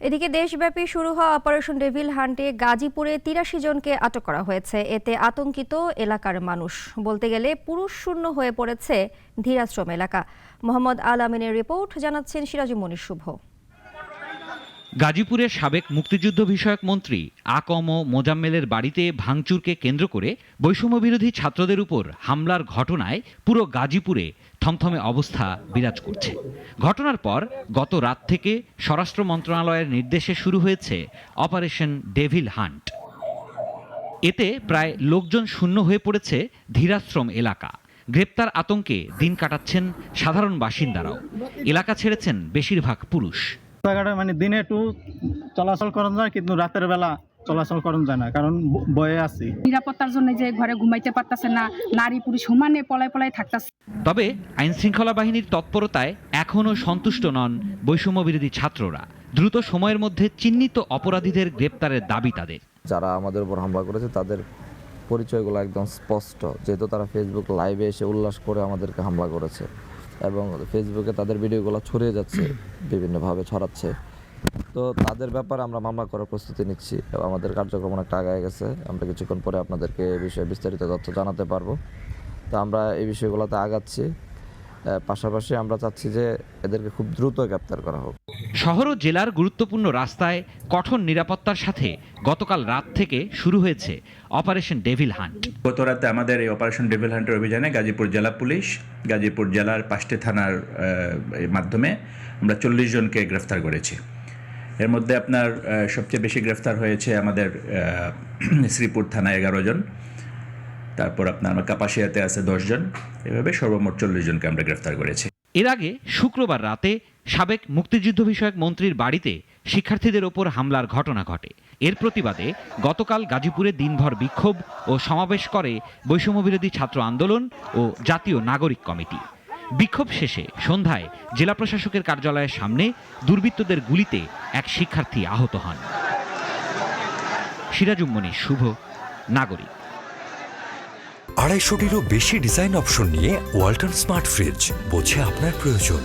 এদিকে দেশব্যাপী শুরু হওয়া অপারেশন ডেভিল হান্টে গাজীপুরে ৮৩ জনকে আটক করা হয়েছে। এতে আতঙ্কিত এলাকার মানুষ। বলতে গেলে পুরুষ শূন্য হয়ে পড়েছে ধীরাশ্রম এলাকা। মোহাম্মদ আল আমিনের রিপোর্ট, জানাচ্ছেন সিরাজুল মনির শুভ। গাজীপুরের সাবেক মুক্তিযুদ্ধ বিষয়ক মন্ত্রী আকম মোজাম্মেলের বাড়িতে ভাঙচুরকে কেন্দ্র করে বৈষম্যবিরোধী ছাত্রদের উপর হামলার ঘটনায় পুরো গাজীপুরে থমথমে অবস্থা বিরাজ করছে। ঘটনার পর গত রাত থেকে স্বরাষ্ট্র মন্ত্রণালয়ের নির্দেশে শুরু হয়েছে অপারেশন ডেভিল হান্ট। এতে প্রায় লোকজন শূন্য হয়ে পড়েছে ধীরাশ্রম এলাকা। গ্রেপ্তার আতঙ্কে দিন কাটাচ্ছেন সাধারণ বাসিন্দারাও। এলাকা ছেড়েছেন বেশিরভাগ পুরুষ। মানে দিনে একটু চলাচল করা যায়, কিন্তু রাতের বেলা চলাচল করা যায় না, কারণ ভয়ে আছি। নিরাপত্তার জন্য যে ঘরে ঘুমাইতে পারতেছে না, নারী পুরুষ সমানে পলায় পলায় থাকতেছে। তবে আইন শৃঙ্খলা বাহিনীর তৎপরতায় এখনও সন্তুষ্ট নন বৈষম্যবিরোধী ছাত্ররা। দ্রুত সময়ের মধ্যে চিহ্নিত অপরাধীদের গ্রেপ্তারের দাবি তাদের। যারা আমাদের উপর হামলা করেছে তাদের পরিচয়গুলো একদম স্পষ্ট, যেহেতু তারা ফেসবুক লাইভে এসে উল্লাস করে আমাদেরকে হামলা করেছে এবং ফেসবুকে তাদের ভিডিওগুলো ছড়িয়ে যাচ্ছে, বিভিন্নভাবে ছড়াচ্ছে। তো তাদের ব্যাপারে আমরা মামলা করার প্রস্তুতি নিচ্ছি এবং আমাদের কার্যক্রম অনেকটা আগায় গেছে। আমরা কিছুক্ষণ পরে আপনাদেরকে এই বিষয়ে বিস্তারিত তথ্য জানাতে পারবো। তো আমরা এই বিষয়গুলোতে আগাচ্ছি। পাশাপাশি আমরা চাচ্ছি যে এদেরকে খুব দ্রুত গ্রেপ্তার করা হোক। শহর ও জেলার গুরুত্বপূর্ণ রাস্তায় কঠোর নিরাপত্তার সাথে গতকাল রাত থেকে শুরু হয়েছে অপারেশন ডেভিল হান্ট। গত রাতে আমাদের এই অপারেশন ডেভিল হান্টের অভিযানে গাজীপুর জেলা পুলিশ, গাজীপুর জেলার 5টি থানার মাধ্যমে আমরা 40 জনকে গ্রেফতার করেছি। এর মধ্যে আপনার সবচেয়ে বেশি গ্রেফতার হয়েছে আমাদের শ্রীপুর থানায় 11 জন, তারপর আপনার কাপাসিয়াতে আছে 10 জন, এভাবে সর্বমোট 40 জনকে আমরা গ্রেফতার করেছি। এর আগে শুক্রবার রাতে সাবেক মুক্তিযুদ্ধ বিষয়ক মন্ত্রীর বাড়িতে শিক্ষার্থীদের ওপর হামলার ঘটনা ঘটে। এর প্রতিবাদে গতকাল গাজীপুরে দিনভর বিক্ষোভ ও সমাবেশ করে বৈষম্যবিরোধী ছাত্র আন্দোলন ও জাতীয় নাগরিক কমিটি। বিক্ষোভ শেষে সন্ধ্যায় জেলা প্রশাসকের কার্যালয়ের সামনে দুর্বৃত্তদের গুলিতে এক শিক্ষার্থী আহত হন। সিরাজুল মনির শুভ, নাগরিক। 250-টিরও বেশি ডিজাইন অপশন নিয়ে ওয়ালটন স্মার্ট ফ্রিজ, বোঝে আপনার প্রয়োজন।